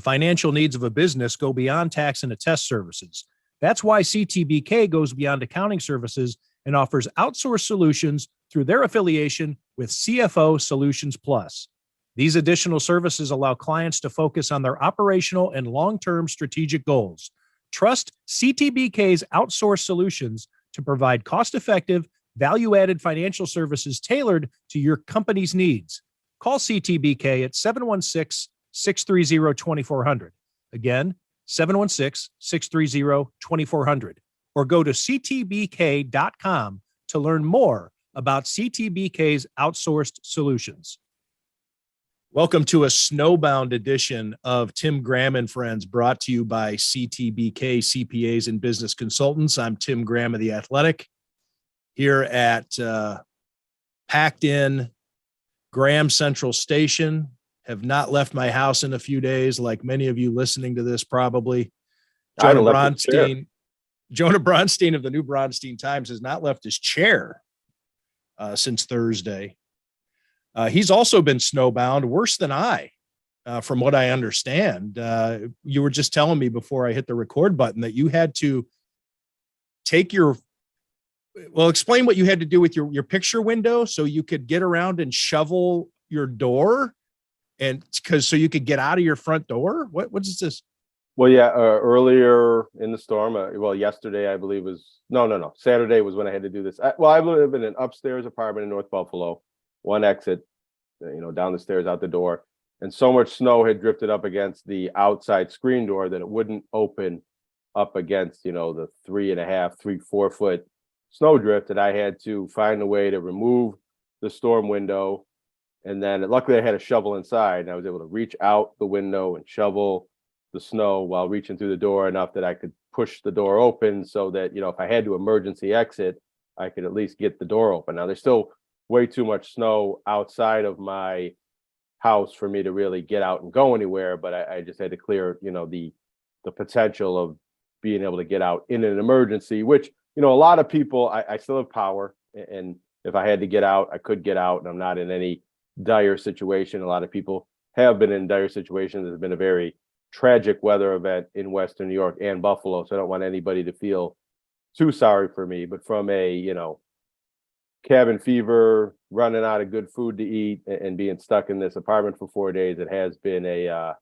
financial needs of a business go beyond tax and attest services. That's why CTBK goes beyond accounting services and offers outsourced solutions through their affiliation with CFO Solutions Plus. These additional services allow clients to focus on their operational and long-term strategic goals. Trust CTBK's outsourced solutions to provide cost-effective, value-added financial services tailored to your company's needs. Call CTBK at 716-630-2400. Again, 716-630-2400. Or go to ctbk.com to learn more about CTBK's outsourced solutions. Welcome to a snowbound edition of Tim Graham and Friends, brought to you by CTBK CPAs and Business Consultants. I'm Tim Graham of The Athletic, here at packed in Graham Central Station. Have not left my house in a few days, like many of you listening to this probably. Jonah Bronstein of the New Bronstein Times has not left his chair since Thursday. He's also been snowbound, worse than I, from what I understand. You were just telling me before I hit the record button that you had to take explain what you had to do with your picture window so you could get around and shovel your door, and so you could get out of your front door. What is this? Well, yeah, earlier in the storm, yesterday, I believe Saturday was when I had to do this. I live in an upstairs apartment in North Buffalo. One exit, down the stairs, out the door. And so much snow had drifted up against the outside screen door that it wouldn't open up against, the 4 foot snow drift. And I had to find a way to remove the storm window. And then luckily I had a shovel inside, and I was able to reach out the window and shovel the snow while reaching through the door enough that I could push the door open so that, if I had to emergency exit, I could at least get the door open. Now there's still way too much snow outside of my house for me to really get out and go anywhere, but I just had to clear, the potential of being able to get out in an emergency, which, a lot of people, I still have power, and if I had to get out, I could get out, and I'm not in any dire situation. A lot of people have been in dire situations. There's been a very tragic weather event in Western New York and Buffalo, so I don't want anybody to feel too sorry for me, but from a, cabin fever, running out of good food to eat, and being stuck in this apartment for 4 days, it has been a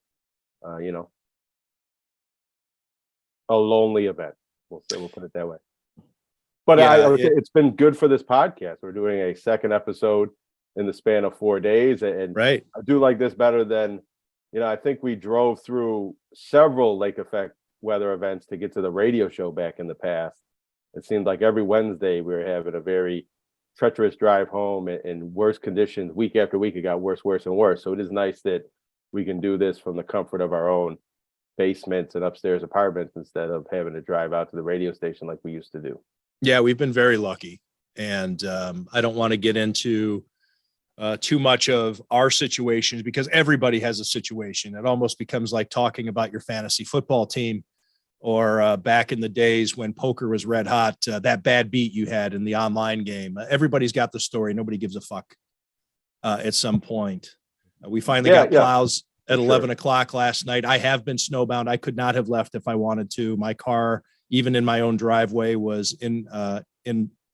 lonely event. We'll put it that way. But yeah, it's been good for this podcast. We're doing a second episode in the span of 4 days, and right. I do like this better than, I think we drove through several lake effect weather events to get to the radio show back in the past. It seemed like every Wednesday we were having a very treacherous drive home in worse conditions. Week after week, it got worse and worse. So it is nice that we can do this from the comfort of our own basements and upstairs apartments instead of having to drive out to the radio station like we used to do. Yeah, we've been very lucky. And I don't want to get into too much of our situations, because everybody has a situation. It almost becomes like talking about your fantasy football team, or back in the days when poker was red hot, that bad beat you had in the online game. Everybody's got the story. Nobody gives a fuck at some point. We finally got plows at 11 o'clock last night. I have been snowbound. I could not have left if I wanted to. My car, even in my own driveway, was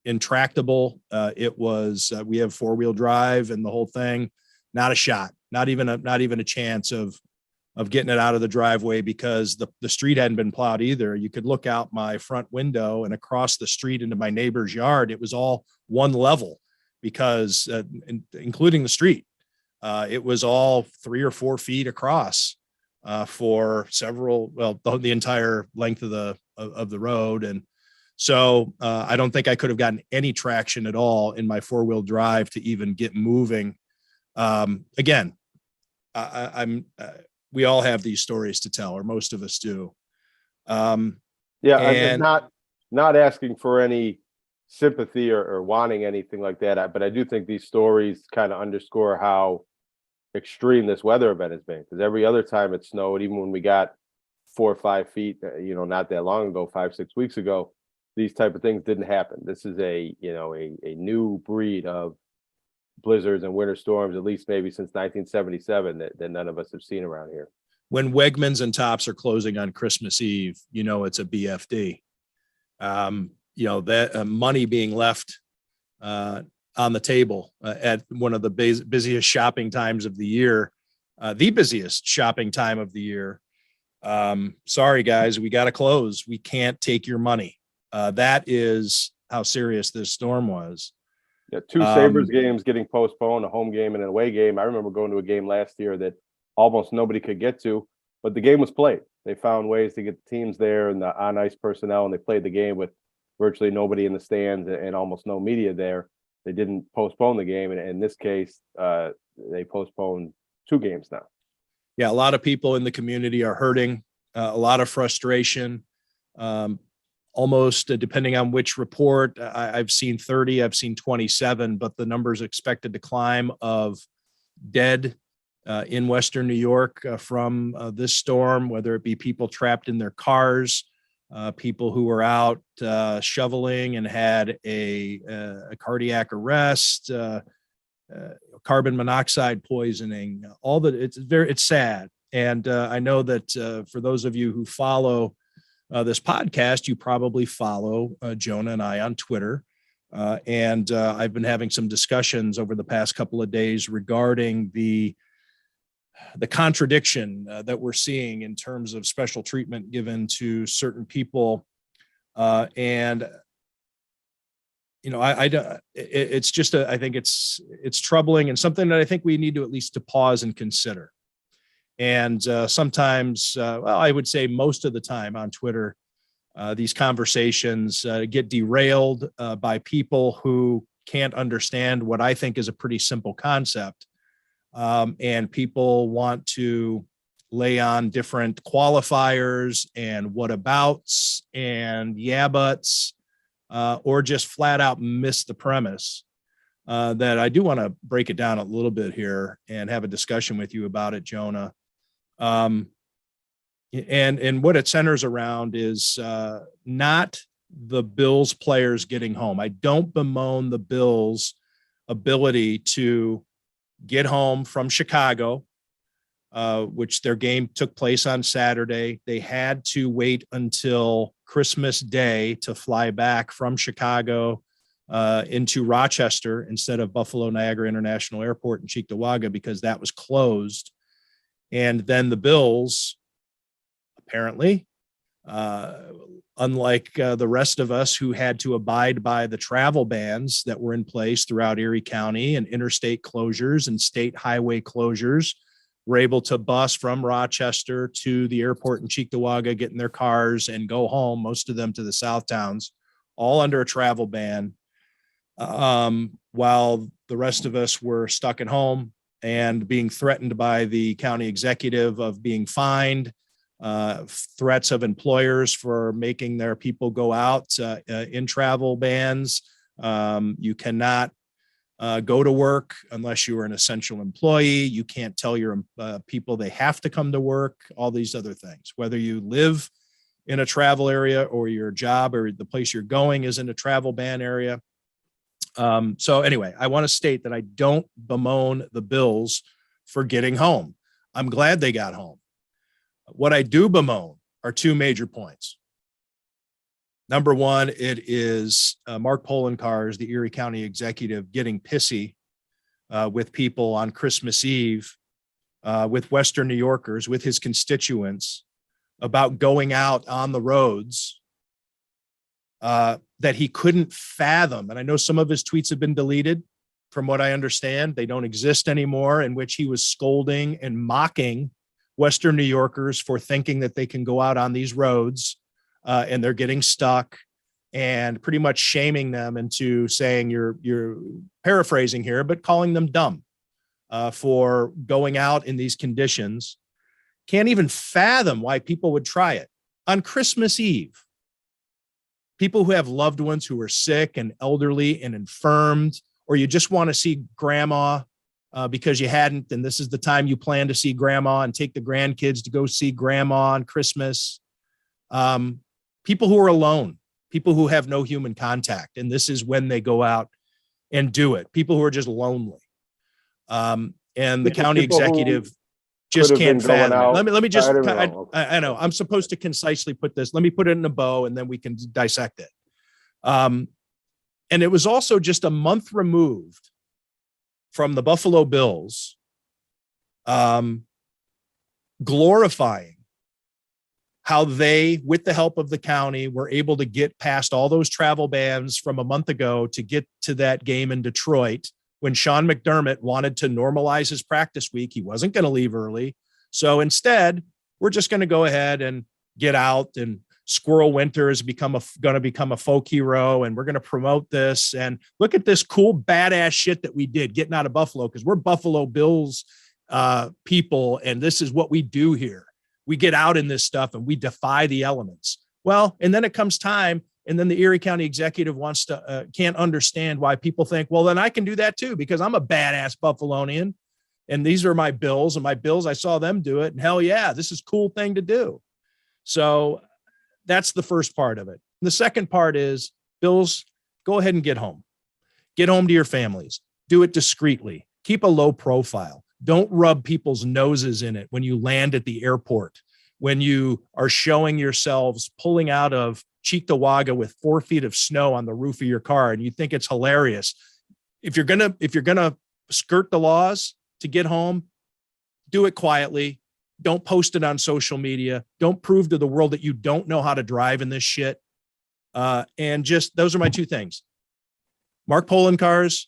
intractable. It was, we have 4-wheel drive and the whole thing. Not a shot, not even a chance of getting it out of the driveway, because the street hadn't been plowed either. You could look out my front window and across the street into my neighbor's yard. It was all one level, because including the street, it was all 3 or 4 feet across for the entire length of the road. And so I don't think I could have gotten any traction at all in my 4-wheel drive to even get moving. Again, we all have these stories to tell, or most of us do. I'm not asking for any sympathy or wanting anything like that, but I do think these stories kind of underscore how extreme this weather event has been, because every other time it snowed, even when we got 4 or 5 feet, not that long ago, 5-6 weeks ago, these type of things didn't happen. This is a new breed of blizzards and winter storms, at least maybe since 1977, that none of us have seen around here. when Wegmans and Tops are closing on Christmas Eve, it's a BFD. That money being left on the table at one of the busiest shopping times of the year, the busiest shopping time of the year. Sorry, guys, we got to close. We can't take your money. That is how serious this storm was. Yeah, two Sabres games getting postponed, a home game and an away game. I remember going to a game last year that almost nobody could get to, but the game was played. They found ways to get the teams there and the on-ice personnel, and they played the game with virtually nobody in the stands and almost no media there. They didn't postpone the game, and in this case, they postponed 2 games now. Yeah, a lot of people in the community are hurting, a lot of frustration. Almost depending on which report, I've seen 30, I've seen 27, but the numbers expected to climb of dead in Western New York from this storm, whether it be people trapped in their cars, people who were out shoveling and had a cardiac arrest, carbon monoxide poisoning, all that. It's sad. And I know that for those of you who follow this podcast, you probably follow Jonah and I on Twitter. And I've been having some discussions over the past couple of days regarding the contradiction that we're seeing in terms of special treatment given to certain people. And it's just I think it's troubling and something that I think we need to at least to pause and consider. And sometimes, I would say most of the time on Twitter, these conversations get derailed by people who can't understand what I think is a pretty simple concept. And people want to lay on different qualifiers and whatabouts and yeah buts, or just flat out miss the premise. That I do want to break it down a little bit here and have a discussion with you about it, Jonah. And what it centers around is not the Bills players getting home. I don't bemoan the Bills' ability to get home from Chicago, which their game took place on Saturday. They had to wait until Christmas Day to fly back from Chicago into Rochester instead of Buffalo Niagara International Airport in Cheektowaga because that was closed. And then the Bills, apparently, unlike the rest of us who had to abide by the travel bans that were in place throughout Erie County and interstate closures and state highway closures, were able to bus from Rochester to the airport in Cheektowaga, get in their cars and go home, most of them to the South towns, all under a travel ban, while the rest of us were stuck at home and being threatened by the county executive of being fined, threats of employers for making their people go out in travel bans. You cannot go to work unless you are an essential employee. You can't tell your people they have to come to work, all these other things, whether you live in a travel area or your job or the place you're going is in a travel ban area. So anyway, I want to state that I don't bemoan the Bills for getting home. I'm glad they got home. What I do bemoan are 2 major points. Number one, it is Mark Poloncarz, the Erie County executive, getting pissy with people on Christmas Eve, with Western New Yorkers, with his constituents, about going out on the roads that he couldn't fathom. And I know some of his tweets have been deleted. From what I understand, they don't exist anymore, in which he was scolding and mocking Western New Yorkers for thinking that they can go out on these roads and they're getting stuck, and pretty much shaming them into saying, you're paraphrasing here, but calling them dumb for going out in these conditions. Can't even fathom why people would try it on Christmas Eve. People who have loved ones who are sick and elderly and infirmed, or you just want to see grandma because you hadn't, and this is the time you plan to see grandma and take the grandkids to go see grandma on Christmas. People who are alone, people who have no human contact, and this is when they go out and do it. People who are just lonely. And the county executive. just Could have can't been going fathom it. out. Let me just, I don't know. Okay. I know I'm supposed to concisely put this. Let me put it in a bow and then we can dissect it. And it was also just a month removed from the Buffalo Bills glorifying how they, with the help of the county, were able to get past all those travel bans from a month ago to get to that game in Detroit when Sean McDermott wanted to normalize his practice week. He wasn't going to leave early. So instead, we're just going to go ahead and get out, and Squirrel Winter is going to become a folk hero, and we're going to promote this. And look at this cool, badass shit that we did getting out of Buffalo, because we're Buffalo Bills people, and this is what we do here. We get out in this stuff and we defy the elements. Well, and then it comes time, and then the Erie County executive can't understand why people think, well, then I can do that too, because I'm a badass Buffalonian and these are my Bills, and my Bills, I saw them do it. And hell yeah, this is a cool thing to do. So that's the first part of it. The second part is, Bills, go ahead and get home. Get home to your families. Do it discreetly. Keep a low profile. Don't rub people's noses in it when you land at the airport, when you are showing yourselves pulling out of Cheektowaga with 4 feet of snow on the roof of your car, and you think it's hilarious. If you're gonna skirt the laws to get home, do it quietly. Don't post it on social media. Don't prove to the world that you don't know how to drive in this shit. And just, those are my two things. Mark Poloncarz,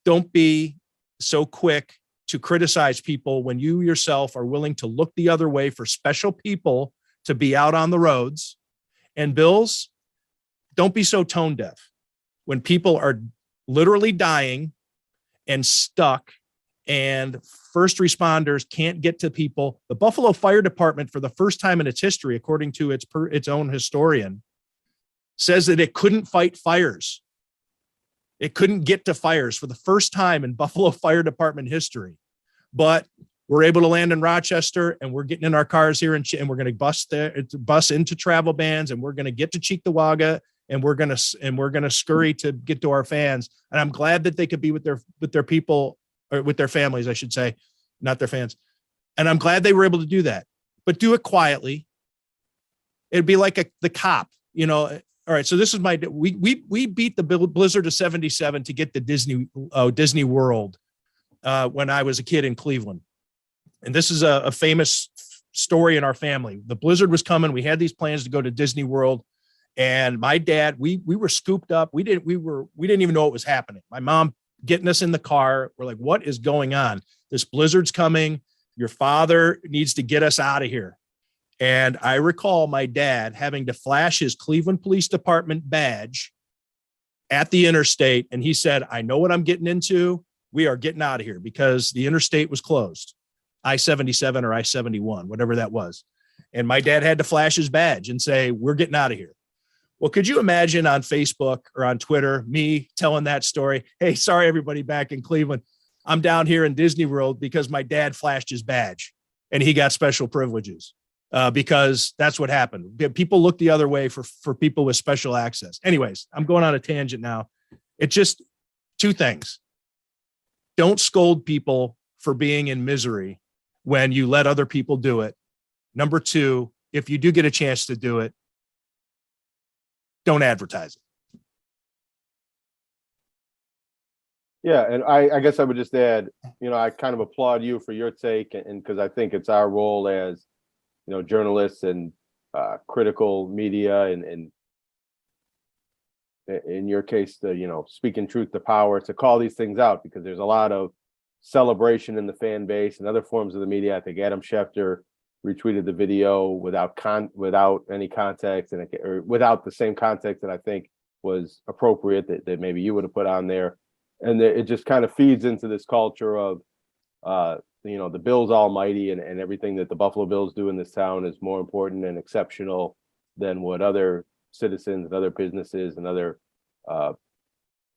don't be so quick to criticize people when you yourself are willing to look the other way for special people to be out on the roads. And Bills, don't be so tone deaf when people are literally dying and stuck and first responders can't get to people. The Buffalo Fire Department, for the first time in its history, according to its own historian, says that it couldn't fight fires. It couldn't get to fires for the first time in Buffalo Fire Department history. But we're able to land in Rochester, and we're getting in our cars here, and we're going to bus into travel bans, and we're going to get to Cheektowaga, and we're going to scurry to get to our fans. And I'm glad that they could be with their people, or with their families, I should say, not their fans. And I'm glad they were able to do that, but do it quietly. It'd be like the cop, you know. All right, so this is we beat the blizzard of 77 to get to Disney World when I was a kid in Cleveland. And this is a famous story in our family. The blizzard was coming. We had these plans to go to Disney World, and my dad, we were scooped up. We didn't even know what was happening. My mom getting us in the car. We're like, what is going on? This blizzard's coming. Your father needs to get us out of here. And I recall my dad having to flash his Cleveland Police Department badge at the interstate. And he said, I know what I'm getting into. We are getting out of here, because the interstate was closed. I-77 or I-71, whatever that was. And my dad had to flash his badge and say, we're getting out of here. Well, could you imagine on Facebook or on Twitter, me telling that story? Hey, sorry, everybody back in Cleveland. I'm down here in Disney World because my dad flashed his badge and he got special privileges. Because that's what happened. People look the other way for people with special access. Anyways, I'm going on a tangent now. It's just two things. Don't scold people for being in misery when you let other people do it. Number two, if you do get a chance to do it, don't advertise it. Yeah, and I guess I would just add, I kind of applaud you for your take, and because I think it's our role as journalists and critical media, and in your case, speaking truth to power, to call these things out, because there's a lot of celebration in the fan base and other forms of the media. I think Adam Schefter retweeted the video without any context, or without the same context that I think was appropriate that maybe you would have put on there. And it just kind of feeds into this culture of the Bills almighty, and everything that the Buffalo Bills do in this town is more important and exceptional than what other citizens and other businesses and other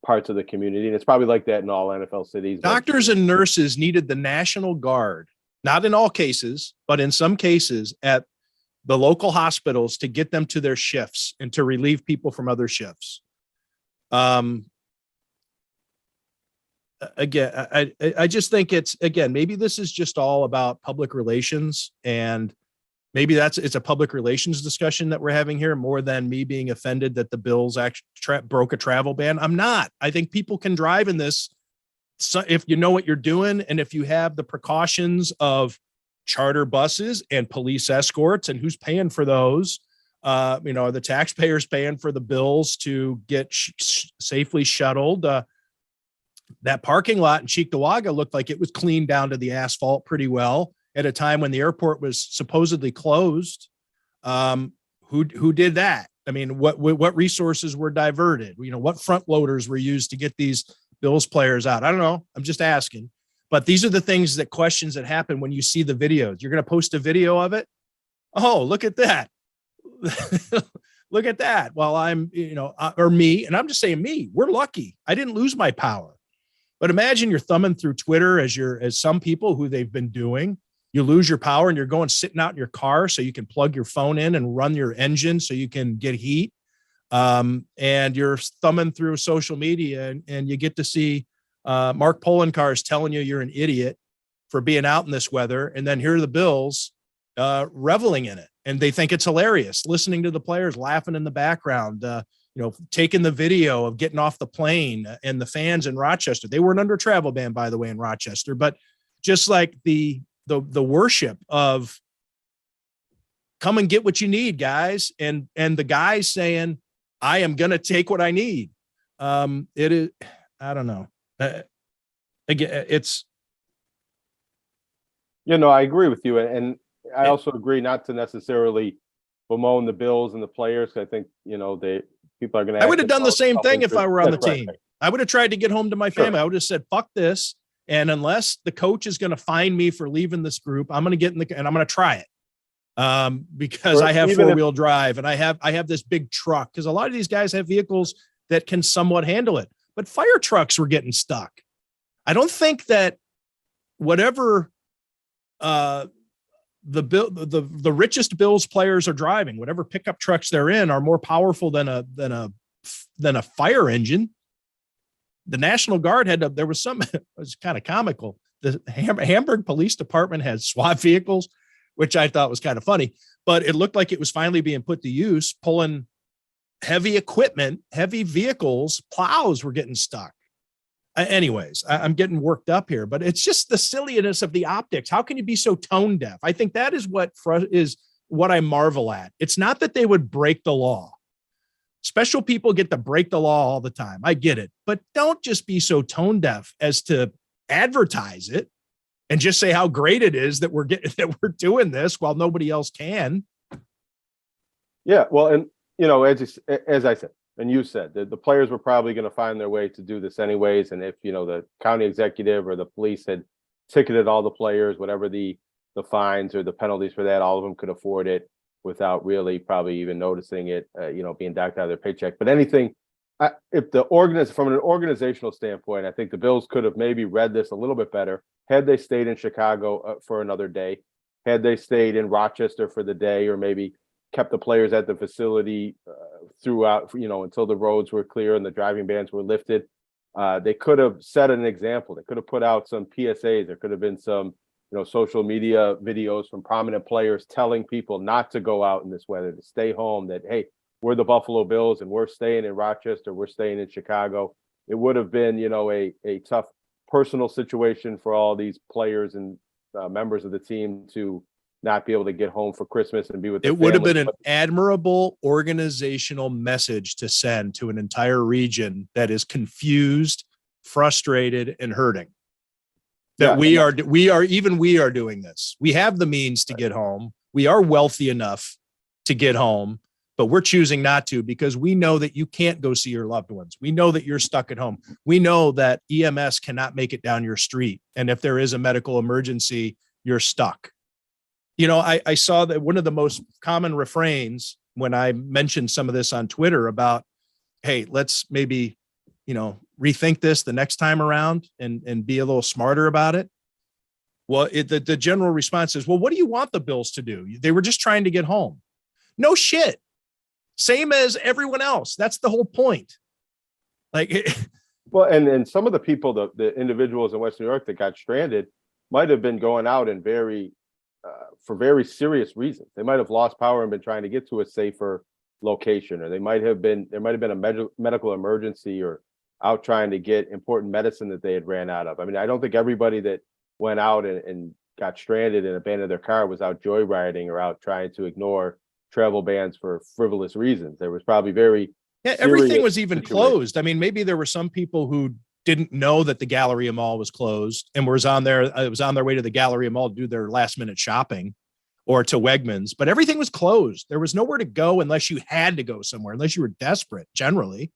parts of the community. And it's probably like that in all NFL cities. Doctors and nurses needed the National Guard, not in all cases, but in some cases at the local hospitals, to get them to their shifts and to relieve people from other shifts. again, I just think it's, again, maybe this is just all about public relations, and maybe it's a public relations discussion that we're having here more than me being offended that the Bills actually broke a travel ban. I'm not. I think people can drive in this. So if you know what you're doing, and if you have the precautions of charter buses and police escorts, and who's paying for those, the taxpayers paying for the Bills to get safely shuttled. That parking lot in Cheektowaga looked like it was cleaned down to the asphalt pretty well at a time when the airport was supposedly closed. Who did that? I mean, what resources were diverted? What front loaders were used to get these Bills players out? I don't know. I'm just asking. But these are the questions that happen when you see the videos. You're going to post a video of it. Oh, look at that. Look at that. Well, I'm, or me, and I'm just saying me, we're lucky. I didn't lose my power. But imagine you're thumbing through Twitter as some people who they've been doing. You lose your power and you're sitting out in your car so you can plug your phone in and run your engine so you can get heat. And you're thumbing through social media and you get to see Mark Poloncarz telling you're an idiot for being out in this weather. And then here are the Bills reveling in it. And they think it's hilarious, listening to the players laughing in the background, taking the video of getting off the plane, and the fans in Rochester. They weren't under travel ban, by the way, in Rochester, but just like the worship of come and get what you need, guys. And the guys saying, I am going to take what I need. It is, I don't know. Again, it's, I agree with you. And I also agree not to necessarily bemoan the Bills and the players. I think, people are going to. I would have done the same thing if I were on the team. I would have tried to get home to my family. I would have said, fuck this. And unless the coach is going to fine me for leaving this group, I'm going to get and I'm going to try it. Because I have four-wheel drive and I have this big truck, because a lot of these guys have vehicles that can somewhat handle it, but fire trucks were getting stuck. I don't think that whatever, the richest Bills players are driving, whatever pickup trucks they're in, are more powerful than a fire engine. The National Guard there was it was kind of comical. The Hamburg Police Department had SWAT vehicles, which I thought was kind of funny, but it looked like it was finally being put to use, pulling heavy equipment, heavy vehicles. Plows were getting stuck. Anyways, I'm getting worked up here, but it's just the silliness of the optics. How can you be so tone deaf? I think that is what I marvel at. It's not that they would break the law. Special people get to break the law all the time. I get it, but don't just be so tone deaf as to advertise it and just say how great it is that we're doing this while nobody else can. Yeah, well, and as I said, and you said, the players were probably going to find their way to do this anyways. And if, the county executive or the police had ticketed all the players, whatever the fines or the penalties for that, all of them could afford it without really probably even noticing it, being docked out of their paycheck. But anything, if from an organizational standpoint, I think the Bills could have maybe read this a little bit better had they stayed in Chicago for another day, had they stayed in Rochester for the day, or maybe kept the players at the facility throughout, until the roads were clear and the driving bans were lifted. They could have set an example. They could have put out some PSAs. There could have been some, social media videos from prominent players telling people not to go out in this weather, to stay home, that, hey, we're the Buffalo Bills and we're staying in Rochester, we're staying in Chicago. It would have been, a tough personal situation for all these players and members of the team to not be able to get home for Christmas and be with their It would have been an admirable organizational message to send to an entire region that is confused, frustrated, and hurting. That we are doing this. We have the means to get home. We are wealthy enough to get home, but we're choosing not to because we know that you can't go see your loved ones. We know that you're stuck at home. We know that EMS cannot make it down your street. And if there is a medical emergency, you're stuck. I saw that one of the most common refrains when I mentioned some of this on Twitter about, hey, let's maybe, rethink this the next time around and be a little smarter about it. Well, the general response is, well, what do you want the Bills to do? They were just trying to get home. No shit. Same as everyone else. That's the whole point. Like, Well, and some of the people, the individuals in West New York that got stranded might have been going out in for very serious reasons. They might have lost power and been trying to get to a safer location, or there might have been a medical emergency, or out trying to get important medicine that they had ran out of. I mean, I don't think everybody that went out and got stranded and abandoned their car was out joyriding or out trying to ignore travel bans for frivolous reasons. There was probably everything was even situation. closed. I mean, maybe there were some people who didn't know that the Galleria Mall was closed and was on their way to the Galleria Mall to do their last minute shopping or to Wegmans, but everything was closed. There was nowhere to go unless you had to go somewhere, unless you were desperate generally.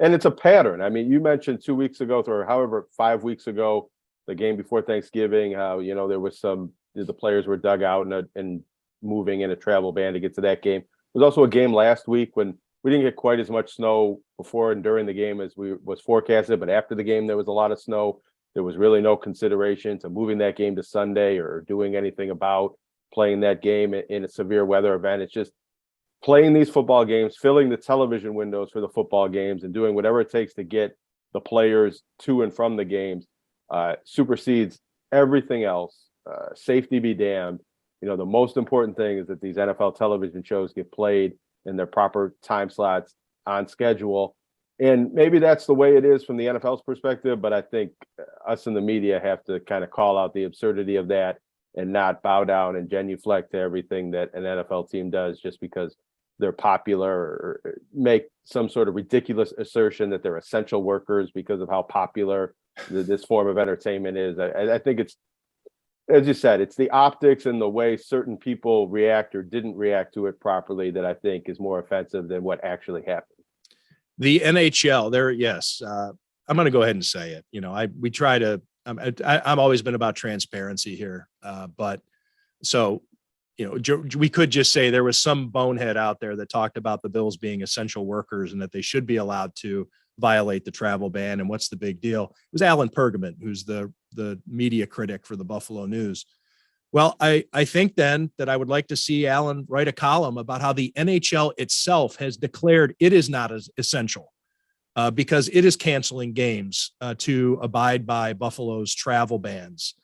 And it's a pattern. I mean, you mentioned 2 weeks ago, or however, 5 weeks ago, the game before Thanksgiving, how, there was the players were dug out and moving in a travel ban to get to that game. There was also a game last week when we didn't get quite as much snow before and during the game as was forecasted, but after the game, there was a lot of snow. There was really no consideration to moving that game to Sunday or doing anything about playing that game in a severe weather event. It's just playing these football games, filling the television windows for the football games, and doing whatever it takes to get the players to and from the games supersedes everything else. Safety be damned. The most important thing is that these NFL television shows get played in their proper time slots on schedule. And maybe that's the way it is from the NFL's perspective, but I think us in the media have to kind of call out the absurdity of that and not bow down and genuflect to everything that an NFL team does just because they're popular, or make some sort of ridiculous assertion that they're essential workers because of how popular this form of entertainment is. I think it's, as you said, it's the optics and the way certain people react or didn't react to it properly that I think is more offensive than what actually happened. The NHL there. Yes. I'm going to go ahead and say it. We try to, I'm always been about transparency here. But so, we could just say there was some bonehead out there that talked about the Bills being essential workers and that they should be allowed to violate the travel ban. And what's the big deal? It was Alan Pergament, who's the media critic for the Buffalo News. Well, I think then that I would like to see Alan write a column about how the NHL itself has declared it is not as essential because it is canceling games to abide by Buffalo's travel bans.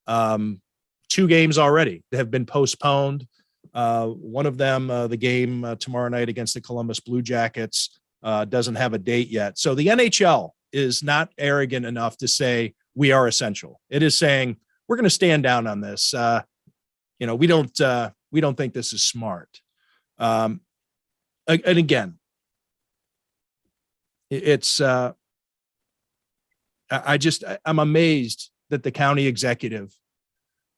2 games already have been postponed. One of them, the game tomorrow night against the Columbus Blue Jackets, doesn't have a date yet. So the NHL is not arrogant enough to say we are essential. It is saying we're going to stand down on this. We don't think this is smart. And again, it's I'm amazed that the county executive,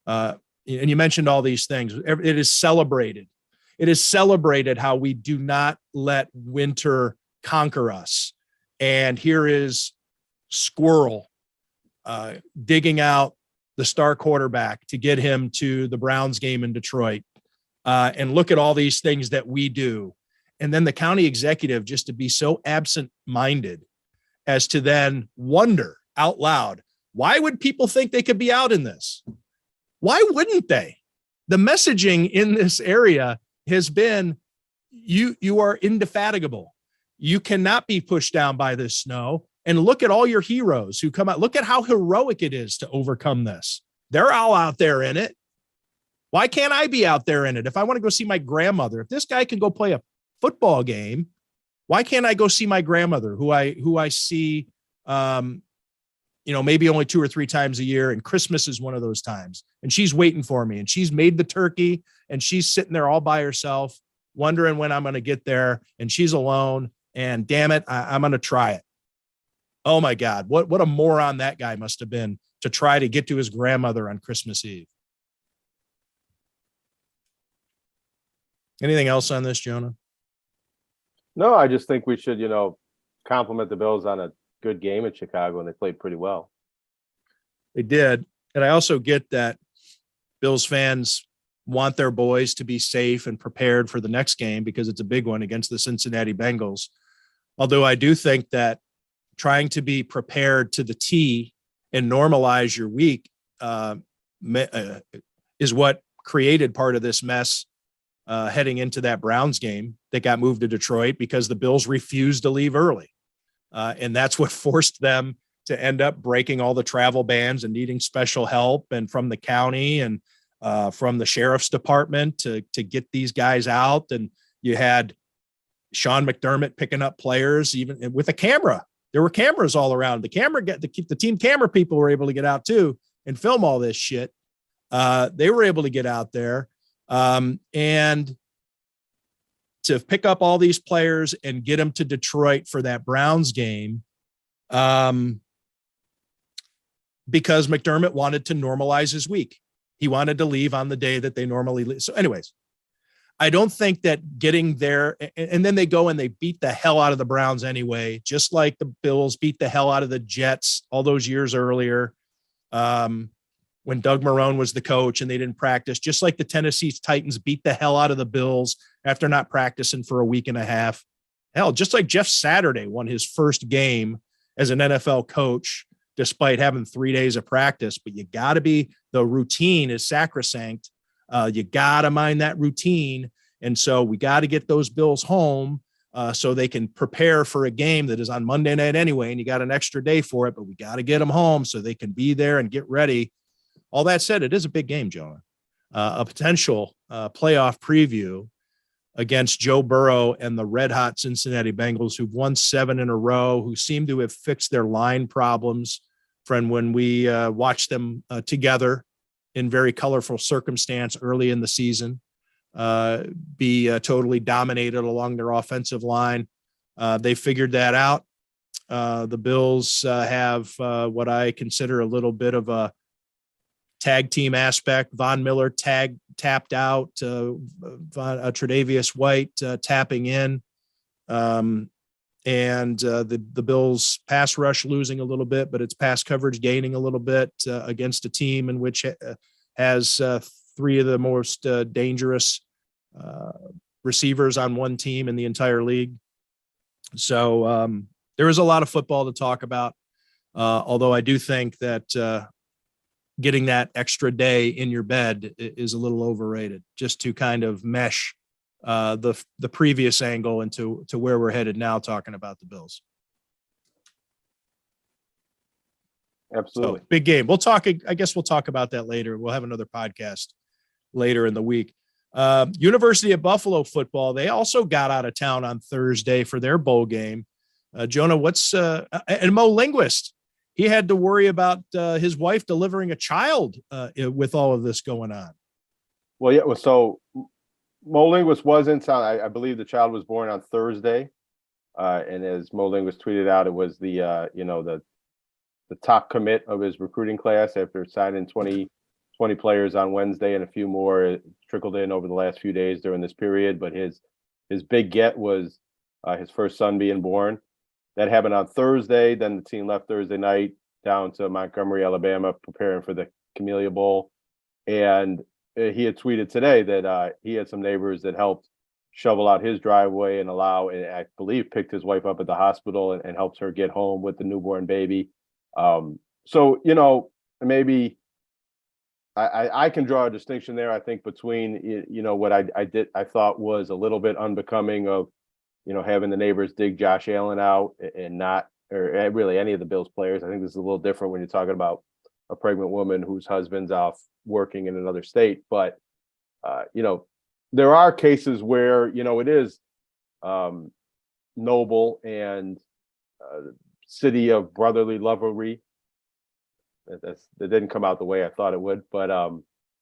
and you mentioned all these things. It is celebrated. It is celebrated how we do not let winter conquer us. And here is Squirrel digging out the star quarterback to get him to the Browns game in Detroit. And look at all these things that we do. And then the county executive just to be so absent-minded as to then wonder out loud, why would people think they could be out in this? Why wouldn't they? The messaging in this area has been, you are indefatigable. You cannot be pushed down by this snow. And look at all your heroes who come out. Look at how heroic it is to overcome this. They're all out there in it. Why can't I be out there in it? If I want to go see my grandmother, if this guy can go play a football game, why can't I go see my grandmother who I see, maybe only 2 or 3 times a year. And Christmas is one of those times. And she's waiting for me and she's made the turkey and she's sitting there all by herself, wondering when I'm going to get there. And she's alone and damn it, I'm going to try it. Oh my God. What a moron that guy must have been to try to get to his grandmother on Christmas Eve. Anything else on this, Jonah? No, I just think we should, compliment the Bills on a good game in Chicago, and they played pretty well. They did. And I also get that Bills fans want their boys to be safe and prepared for the next game because it's a big one against the Cincinnati Bengals. Although I do think that trying to be prepared to the T and normalize your week is what created part of this mess heading into that Browns game that got moved to Detroit because the Bills refused to leave early. And that's what forced them to end up breaking all the travel bans and needing special help and from the county and from the sheriff's department to get these guys out. And you had Sean McDermott picking up players even with a camera. There were cameras all around. The team camera people were able to get out too and film all this shit. They were able to get out there and to pick up all these players and get them to Detroit for that Browns game. Because McDermott wanted to normalize his week. He wanted to leave on the day that they normally leave. So anyways, I don't think that getting there, and then they go and they beat the hell out of the Browns anyway, just like the Bills beat the hell out of the Jets all those years earlier when Doug Marrone was the coach and they didn't practice, just like the Tennessee Titans beat the hell out of the Bills after not practicing for a week and a half. Hell, just like Jeff Saturday won his first game as an NFL coach despite having 3 days of practice, but you got to the routine is sacrosanct. You got to mind that routine. And so we got to get those Bills home so they can prepare for a game that is on Monday night anyway. And you got an extra day for it, but we got to get them home so they can be there and get ready. All that said, it is a big game, Jonah, a potential playoff preview against Joe Burrow and the red hot Cincinnati Bengals, who've won 7 in a row, who seem to have fixed their line problems from when we watched them together in very colorful circumstance early in the season, be totally dominated along their offensive line. They figured that out. The Bills have what I consider a little bit of a tag team aspect. Von Miller tapped out, Tre'Davious White tapping in, and the Bills pass rush losing a little bit, but it's pass coverage gaining a little bit against a team in which has 3 of the most dangerous receivers on one team in the entire league. So there is a lot of football to talk about, although I do think that getting that extra day in your bed is a little overrated, just to kind of mesh the previous angle into where we're headed now, talking about the Bills. Absolutely. So, big game. I guess we'll talk about that later. We'll have another podcast later in the week. University of Buffalo football, they also got out of town on Thursday for their bowl game. Jonah, and Mo Linguist, he had to worry about his wife delivering a child with all of this going on. Well, yeah. So Mo Linguist was in town. I believe the child was born on Thursday. And as Mo Linguist tweeted out, it was the top commit of his recruiting class after signing 20 players on Wednesday and a few more trickled in over the last few days during this period. But his big get was his first son being born. That happened on Thursday. Then the team left Thursday night down to Montgomery, Alabama, preparing for the Camellia Bowl. And he had tweeted today that he had some neighbors that helped shovel out his driveway and I believe, picked his wife up at the hospital and helped her get home with the newborn baby. So, maybe I can draw a distinction there, I think, between, what I thought was a little bit unbecoming of, having the neighbors dig Josh Allen out and not, or really any of the Bills players. I think this is a little different when you're talking about a pregnant woman whose husband's off working in another state. But, there are cases where, it is noble and city of brotherly lovery. That didn't come out the way I thought it would, but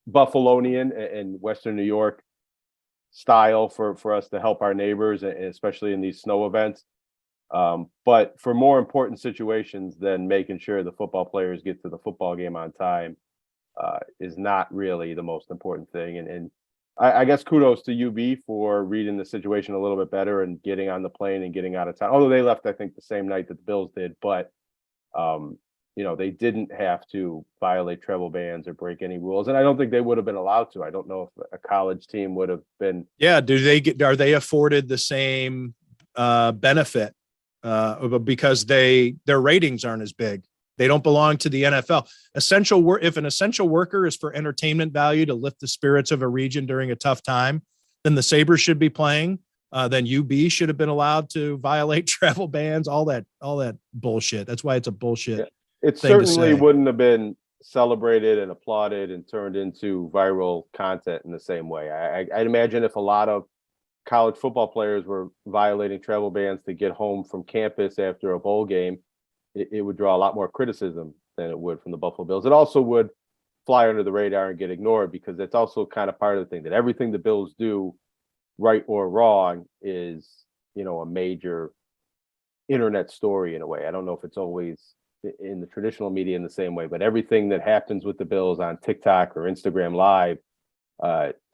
Buffalonian and Western New York style for us to help our neighbors, and especially in these snow events. But for more important situations than making sure the football players get to the football game on time is not really the most important thing. And I guess kudos to UB for reading the situation a little bit better and getting on the plane and getting out of town. Although they left, I think, the same night that the Bills did, but they didn't have to violate travel bans or break any rules, and I don't think they would have been allowed to. I don't know if a college team would have been. Yeah, are they afforded the same benefit because their ratings aren't as big? They don't belong to the NFL. If an essential worker is for entertainment value to lift the spirits of a region during a tough time, then the Sabres should be playing. then UB should have been allowed to violate travel bans, all that bullshit. That's why it's a bullshit. Yeah. It thing to certainly say. wouldn't have been celebrated and applauded and turned into viral content in the same way. I'd imagine if a lot of college football players were violating travel bans to get home from campus after a bowl game, it would draw a lot more criticism than it would from the Buffalo Bills. It also would fly under the radar and get ignored because that's also kind of part of the thing that everything the Bills do, right or wrong, is, a major internet story in a way. I don't know if it's always in the traditional media in the same way, but everything that happens with the Bills on TikTok or Instagram Live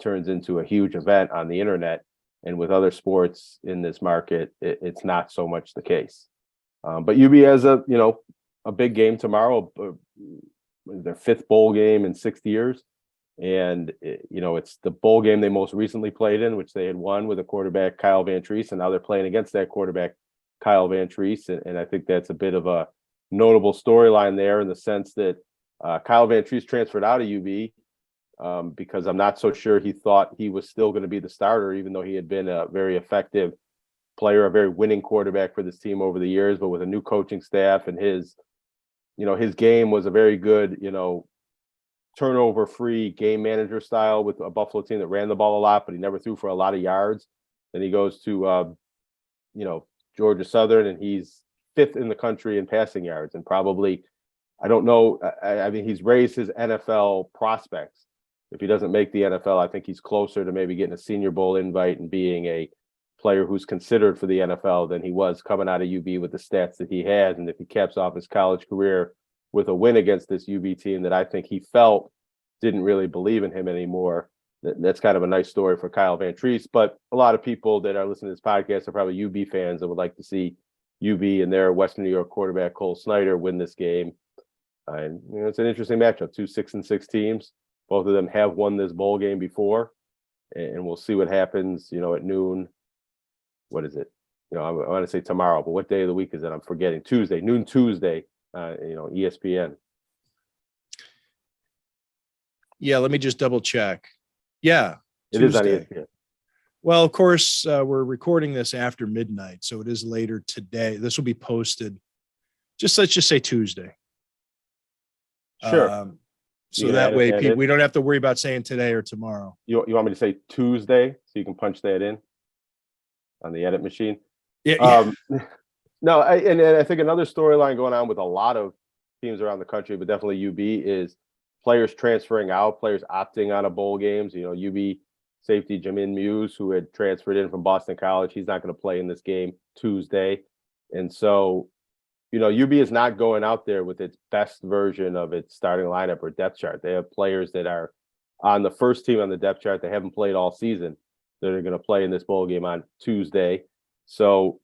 turns into a huge event on the internet. And with other sports in this market, it's not so much the case. But UB has a big game tomorrow, their fifth bowl game in 6 years. And, it's the bowl game they most recently played in, which they had won with a quarterback, Kyle Van Treese. And now they're playing against that quarterback, Kyle Van Treese. And I think that's a bit of a notable storyline there in the sense that Kyle Van Treese transferred out of UB because I'm not so sure he thought he was still going to be the starter, even though he had been a very effective player, a very winning quarterback for this team over the years. But with a new coaching staff and his game was a very good, turnover-free game manager style with a Buffalo team that ran the ball a lot, but he never threw for a lot of yards. Then he goes to, Georgia Southern, and he's fifth in the country in passing yards, and probably, I don't know, I mean, he's raised his NFL prospects. If he doesn't make the NFL, I think he's closer to maybe getting a Senior Bowl invite and being a player who's considered for the NFL than he was coming out of UB with the stats that he has. And if he caps off his college career with a win against this UB team that I think he felt didn't really believe in him anymore, that's kind of a nice story for Kyle Van Treese. But a lot of people that are listening to this podcast are probably UB fans that would like to see UB and their Western New York quarterback Cole Snyder win this game. And it's an interesting matchup. 2 6-6 teams. Both of them have won this bowl game before, and we'll see what happens. At noon. What is it? I want to say tomorrow, but what day of the week is it? I'm forgetting. Tuesday, noon Tuesday. ESPN. Yeah, let me just double check. Yeah, it is on Tuesday. ESPN. Well, of course, we're recording this after midnight, so it is later today. This will be posted. Let's just say Tuesday. Sure. So that way, we don't have to worry about saying today or tomorrow. You want me to say Tuesday so you can punch that in on the edit machine? Yeah. No, I think another storyline going on with a lot of teams around the country, but definitely UB, is players transferring out, players opting out of bowl games. UB safety Jamin Muse, who had transferred in from Boston College, he's not going to play in this game Tuesday. And so, UB is not going out there with its best version of its starting lineup or depth chart. They have players that are on the first team on the depth chart. They haven't played all season. They're going to play in this bowl game on Tuesday. So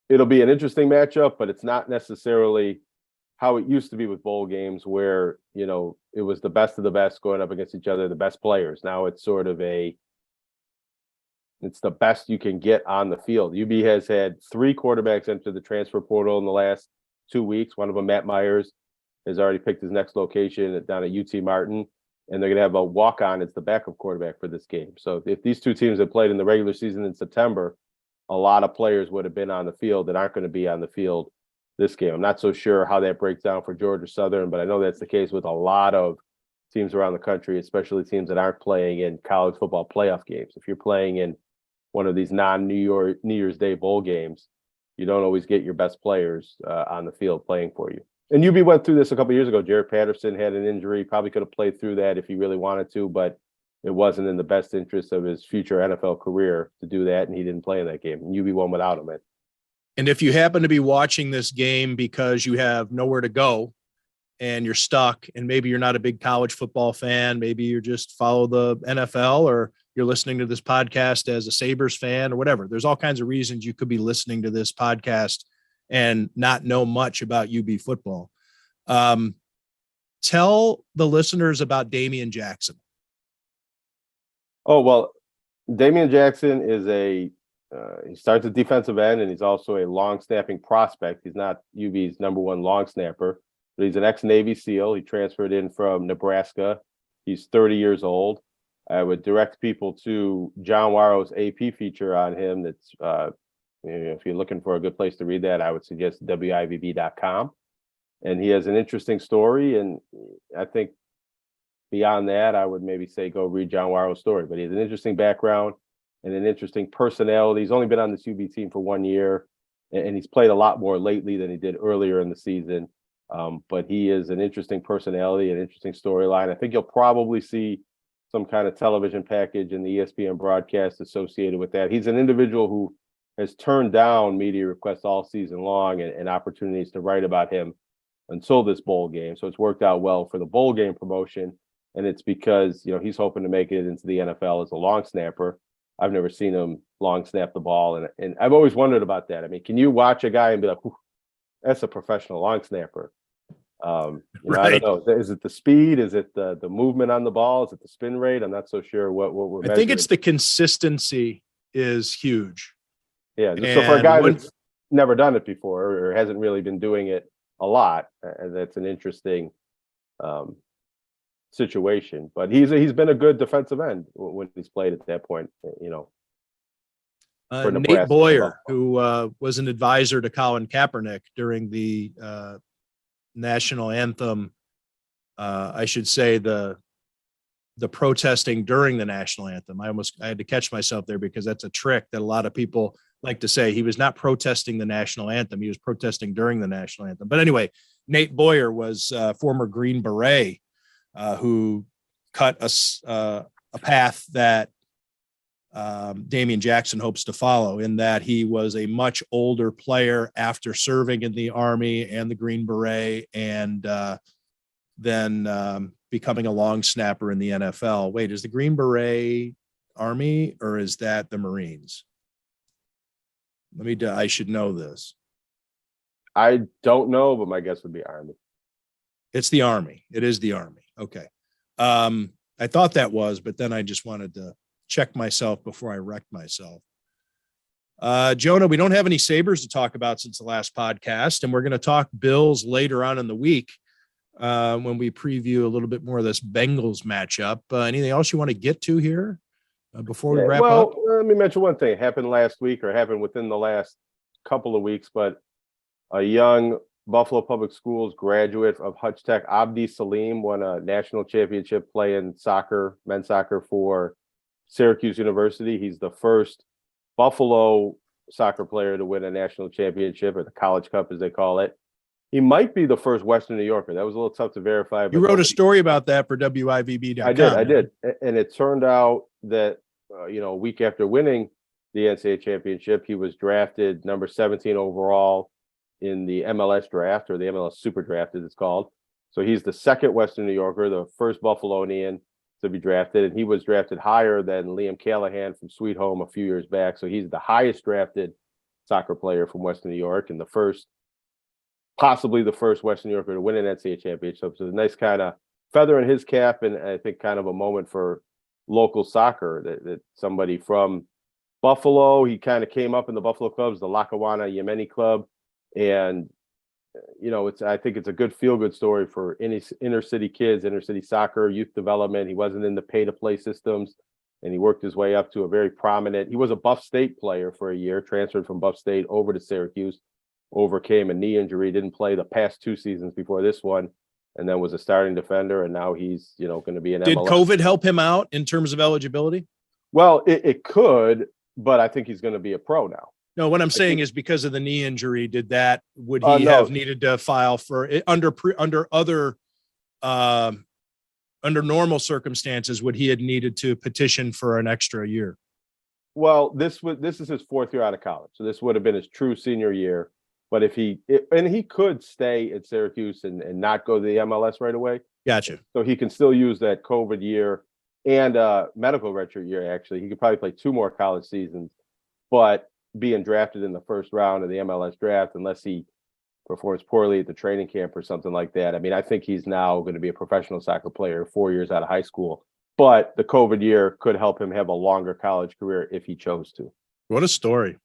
it'll be an interesting matchup, but it's not necessarily how it used to be with bowl games where, it was the best of the best going up against each other, the best players. Now it's sort of it's the best you can get on the field. UB has had 3 quarterbacks enter the transfer portal in the last 2 weeks. One of them, Matt Myers, has already picked his next location down at UT Martin, and they're going to have a walk-on as the backup quarterback for this game. So if these two teams had played in the regular season in September, a lot of players would have been on the field that aren't going to be on the field this game. I'm not so sure how that breaks down for Georgia Southern, but I know that's the case with a lot of teams around the country, especially teams that aren't playing in college football playoff games. If you're playing in one of these non-New Year's Day bowl games, you don't always get your best players on the field playing for you. And UB went through this a couple of years ago. Jared Patterson had an injury, probably could have played through that if he really wanted to, but it wasn't in the best interest of his future NFL career to do that, and he didn't play in that game. And UB won without him. And if you happen to be watching this game because you have nowhere to go and you're stuck, and maybe you're not a big college football fan, maybe you just follow the NFL, or you're listening to this podcast as a Sabres fan or whatever. There's all kinds of reasons you could be listening to this podcast and not know much about UB football. Tell the listeners about Damian Jackson. Oh, well, Damian Jackson is he starts at defensive end, and he's also a long snapping prospect. He's not UB's number 1 long snapper, but he's an ex-Navy SEAL. He transferred in from Nebraska. He's 30 years old. I would direct people to John Warrow's AP feature on him. That's if you're looking for a good place to read that, I would suggest wivb.com. And he has an interesting story. And I think beyond that, I would maybe say go read John Warrow's story. But he has an interesting background and an interesting personality. He's only been on this UB team for 1 year, and he's played a lot more lately than he did earlier in the season. But he is an interesting personality, an interesting storyline. I think you'll probably see some kind of television package in the ESPN broadcast associated with that. He's an individual who has turned down media requests all season long and opportunities to write about him until this bowl game. So it's worked out well for the bowl game promotion. And it's because, he's hoping to make it into the NFL as a long snapper. I've never seen him long snap the ball. And I've always wondered about that. I mean, can you watch a guy and be like, that's a professional long snapper? Right. I don't know. Is it the speed? Is it the movement on the ball? Is it the spin rate? I'm not so sure what we're measuring. I think it's the consistency is huge. Yeah. So for a guy that's never done it before or hasn't really been doing it a lot, that's an interesting situation. But he's been a good defensive end when he's played at that point, Nate Boyer, who was an advisor to Colin Kaepernick during the national anthem, I should say the protesting during the national anthem. I had to catch myself there because that's a trick that a lot of people like to say. He was not protesting the national anthem. He was protesting during the national anthem. But anyway, Nate Boyer was a former Green Beret who cut a path that Damian Jackson hopes to follow, in that he was a much older player after serving in the Army and the Green Beret, and then becoming a long snapper in the NFL. Wait, is the Green Beret Army or is that the Marines? I should know this. I don't know, but my guess would be Army. It's the Army. It is the Army. Okay. I thought that was, but then I just wanted to check myself before I wrecked myself. Jonah, we don't have any Sabres to talk about since the last podcast, and we're going to talk Bills later on in the week when we preview a little bit more of this Bengals matchup. Anything else you want to get to here before we wrap up? Let me mention one thing. It happened last week, or happened within the last couple of weeks, but a young Buffalo Public Schools graduate of Hutch Tech, Abdi Salim, won a national championship playing soccer, men's soccer for Syracuse University. He's the first Buffalo soccer player to win a national championship, or the College Cup as they call it. He might be the first Western New Yorker. That was a little tough to verify. You wrote a story about that for WIVB.com. I did. And it turned out that, a week after winning the NCAA championship, he was drafted number 17 overall in the MLS draft, or the MLS Super Draft as it's called. So he's the second Western New Yorker, the first Buffalonian to be drafted, and he was drafted higher than Liam Callahan from Sweet Home a few years back. So he's the highest drafted soccer player from Western New York, and possibly the first Western New Yorker to win an NCAA championship. So it's a nice kind of feather in his cap, and I think kind of a moment for local soccer that somebody from Buffalo, he kind of came up in the Buffalo clubs, the Lackawanna Yemeni club, and I think it's a good feel-good story for any inner city kids, inner city soccer, youth development. He wasn't in the pay-to-play systems, and he worked his way up to a very prominent. He was a Buff State player for a year, transferred from Buff State over to Syracuse, overcame a knee injury, didn't play the past 2 seasons before this one, and then was a starting defender, and now he's going to be an MLS. Did COVID help him out in terms of eligibility? Well, it could, but I think he's going to be a pro now. No, what I'm saying is because of the knee injury, would he have needed to file for under normal circumstances, would he have needed to petition for an extra year? Well, this is his 4th year out of college. So this would have been his true senior year. But he could stay at Syracuse and not go to the MLS right away. Gotcha. So he can still use that COVID year and medical redshirt year. Actually, he could probably play 2 more college seasons, but being drafted in the first round of the MLS draft, unless he performs poorly at the training camp or something like that. I mean, I think he's now going to be a professional soccer player 4 years out of high school, but the COVID year could help him have a longer college career if he chose to. What a story.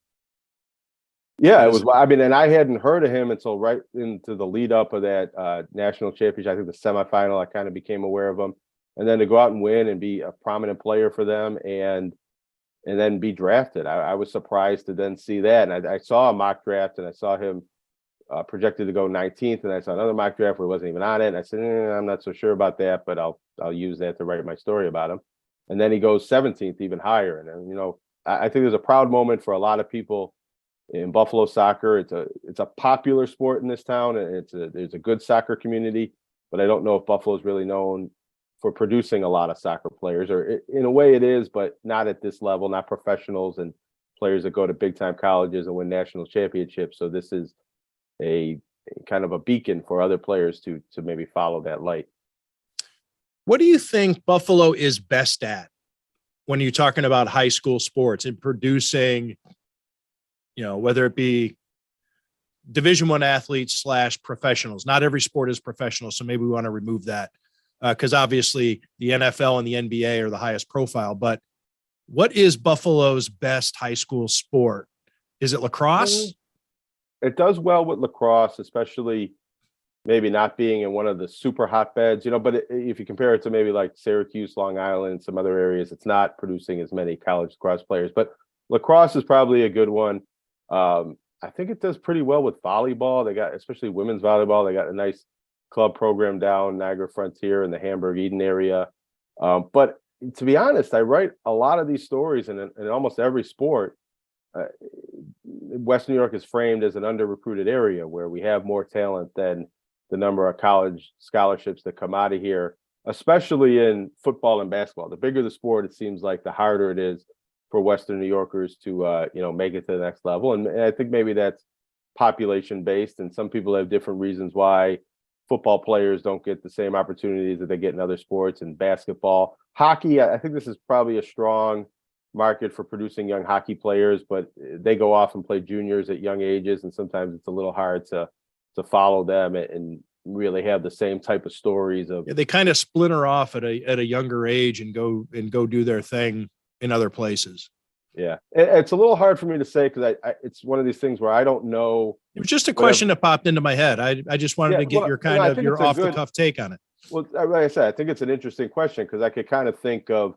Yeah, it was. I mean, and I hadn't heard of him until right into the lead up of that national championship. I think the semifinal, I kind of became aware of him. and then to go out and win and be a prominent player for them and then be drafted. I was surprised to then see that. And I saw a mock draft and I saw him projected to go 19th, and I saw another mock draft where he wasn't even on it. And I said, I'm not so sure about that, but I'll use that to write my story about him. And then he goes 17th, even higher. And you know, I think there's a proud moment for a lot of people in Buffalo soccer. It's a popular sport in this town, and there's a good soccer community. But I don't know if Buffalo is really known for producing a lot of soccer players, or in a way it is, but not at this level, not professionals and players that go to big time colleges and win national championships. So this is a kind of a beacon for other players to maybe follow that light. What do you think Buffalo is best at when you're talking about high school sports and producing, you know, whether it be Division I athletes / professionals? Not every sport is professional, so maybe we want to remove that because obviously the NFL and the NBA are the highest profile. But what is Buffalo's best high school sport? Is it lacrosse? It does well with lacrosse, especially maybe not being in one of the super hotbeds, you know, but if you compare it to maybe like Syracuse, Long Island, some other areas, it's not producing as many college lacrosse players, but lacrosse is probably a good one. I think it does pretty well with volleyball. They got, especially women's volleyball, they got a nice club program down Niagara Frontier in the Hamburg Eden area. But to be honest, I write a lot of these stories in almost every sport. Western New York is framed as an under-recruited area where we have more talent than the number of college scholarships that come out of here, especially in football and basketball. The bigger the sport, it seems like the harder it is for Western New Yorkers to make it to the next level. And I think maybe that's population based, and some people have different reasons why football players don't get the same opportunities that they get in other sports. And basketball, hockey, I think this is probably a strong market for producing young hockey players, but they go off and play juniors at young ages, and sometimes it's a little hard to follow them and really have the same type of stories of. Yeah, they kind of splinter off at a younger age and go do their thing in other places. Yeah, it's a little hard for me to say because it's one of these things where I don't know. It was just a question that popped into my head. I just wanted to get your your off the cuff take on it. Well, like I said, I think it's an interesting question because I could kind of think of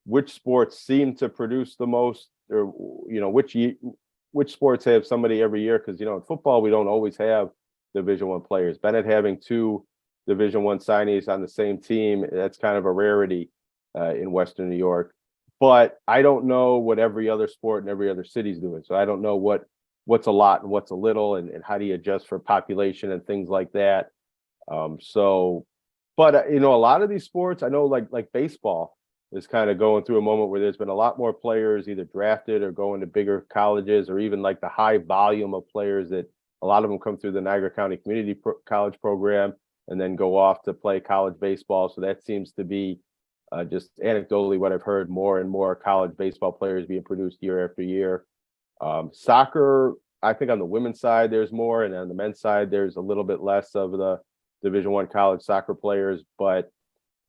which sports seem to produce the most, or which sports have somebody every year. Because in football we don't always have Division I players. Bennett having 2 Division I signees on the same team, that's kind of a rarity in Western New York. But I don't know what every other sport and every other city is doing. So I don't know what's a lot and what's a little, and how do you adjust for population and things like that. But a lot of these sports, I know like baseball is kind of going through a moment where there's been a lot more players either drafted or going to bigger colleges, or even like the high volume of players that a lot of them come through the Niagara County Community College program and then go off to play college baseball. So that seems to be just anecdotally what I've heard, more and more college baseball players being produced year after year. Soccer, I think on the women's side, there's more, and on the men's side, there's a little bit less of the Division I college soccer players, but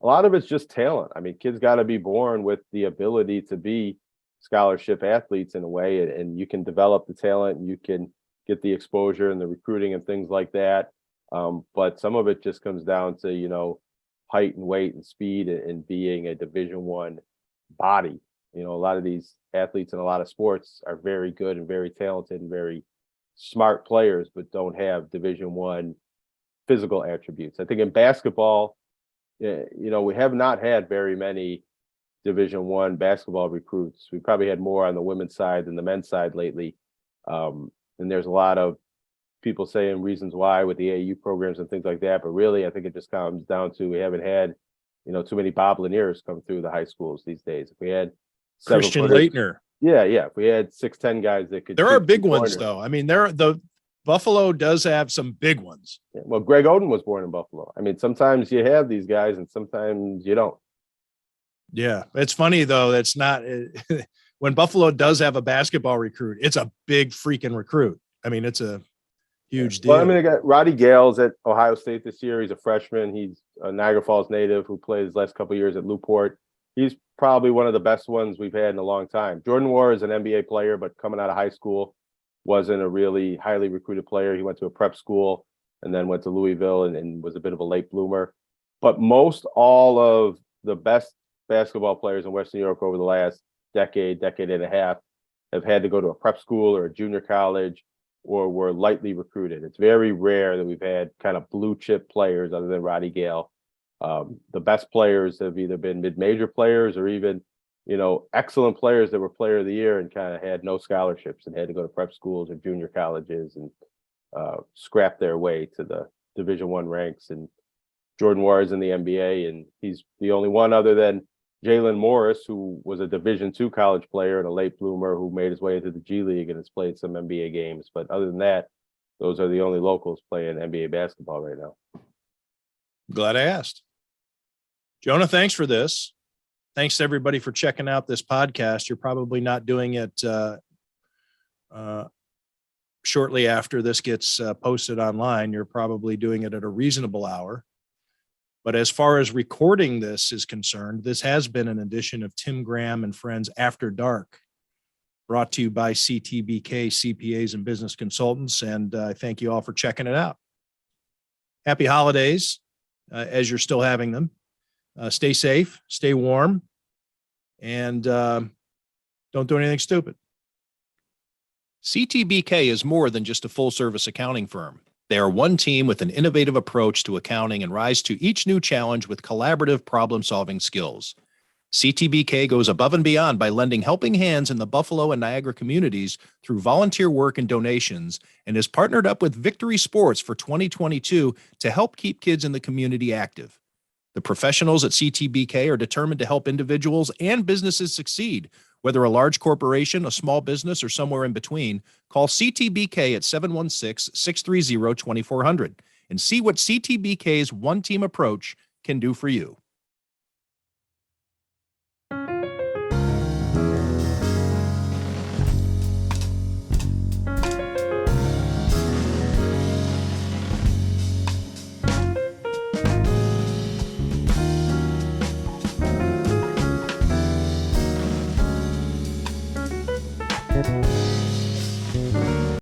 a lot of it's just talent. I mean, kids got to be born with the ability to be scholarship athletes in a way, and you can develop the talent and you can get the exposure and the recruiting and things like that. But some of it just comes down to, height and weight and speed and being a Division I body. A lot of these athletes in a lot of sports are very good and very talented and very smart players, but don't have Division I physical attributes. I think in basketball, we have not had very many Division I basketball recruits. We probably had more on the women's side than the men's side lately. And there's a lot of people saying reasons why with the AAU programs and things like that. But really, I think it just comes down to we haven't had, too many Bob Laniers come through the high schools these days. If we had Christian Leitner. Yeah. If we had 6'10" guys that could. There are big ones, though. I mean, the Buffalo does have some big ones. Yeah, well, Greg Oden was born in Buffalo. I mean, sometimes you have these guys and sometimes you don't. Yeah. It's funny, though. That's not when Buffalo does have a basketball recruit, it's a big freaking recruit. I mean, it's a huge deal. Well, I mean, they got Roddy Gales at Ohio State this year. He's a freshman. He's a Niagara Falls native who played his last couple of years at Newport. He's probably one of the best ones we've had in a long time. Jordan Moore is an NBA player, but coming out of high school, wasn't a really highly recruited player. He went to a prep school and then went to Louisville and was a bit of a late bloomer. But most all of the best basketball players in Western New York over the last decade and a half have had to go to a prep school or a junior college or were lightly recruited. It's very rare that we've had kind of blue chip players other than Roddy Gale. The best players have either been mid-major players or even, excellent players that were player of the year and kind of had no scholarships and had to go to prep schools or junior colleges and scrap their way to the Division I ranks. And Jordan Ward is in the NBA, and he's the only one other than Jalen Morris, who was a Division II college player and a late bloomer who made his way into the G League and has played some NBA games. But other than that, those are the only locals playing NBA basketball right now. Glad I asked. Jonah, thanks for this. Thanks to everybody for checking out this podcast. You're probably not doing it shortly after this gets posted online. You're probably doing it at a reasonable hour. But as far as recording this is concerned, this has been an edition of Tim Graham and Friends After Dark, brought to you by CTBK CPAs and Business Consultants. And I thank you all for checking it out. Happy holidays as you're still having them. Stay safe, stay warm, and don't do anything stupid. CTBK is more than just a full-service accounting firm. They are one team with an innovative approach to accounting and rise to each new challenge with collaborative problem-solving skills. CTBK goes above and beyond by lending helping hands in the Buffalo and Niagara communities through volunteer work and donations, and is partnered up with Victory Sports for 2022 to help keep kids in the community active. The professionals at CTBK are determined to help individuals and businesses succeed. Whether a large corporation, a small business, or somewhere in between, call CTBK at 716-630-2400 and see what CTBK's one-team approach can do for you. Thank you.